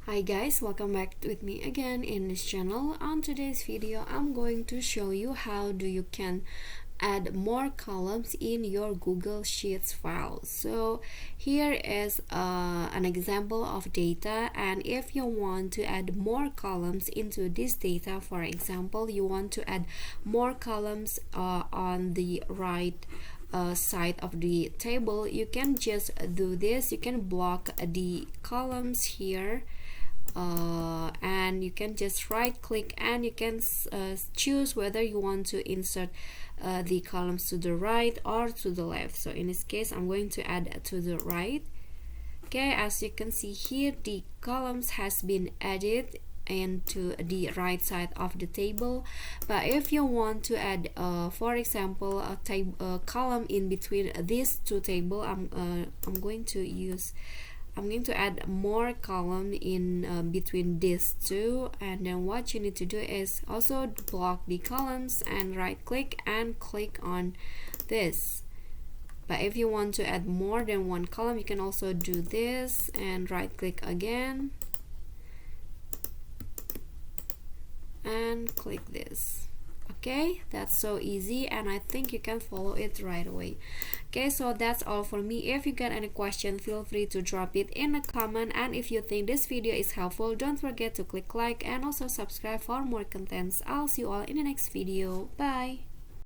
Hi guys, welcome back with me again in this channel. On today's video, I'm going to show you how you can add more columns in your Google Sheets file. So here is an example of data, and if you want to add more columns into this data, for example, you want to add more columns on the right side of the table, you can just do this. You can block the columns here, and you can just right click and you can choose whether you want to insert the columns to the right or to the left. So in this case, I'm going to add to the right. Okay, as you can see here, the columns has been added into the right side of the table. But if you want to add for example a column in between these two tables, I'm going to add more column in between these two, and then what you need to do is also block the columns and right click and click on this. But if you want to add more than one column, you can also do this and right click again and click this. Okay, that's so easy, and I think you can follow it right away. Okay, so that's all for me. If you got any question, feel free to drop it in a comment, and if you think this video is helpful, don't forget to click like and also subscribe for more contents. I'll see you all in the next video. Bye.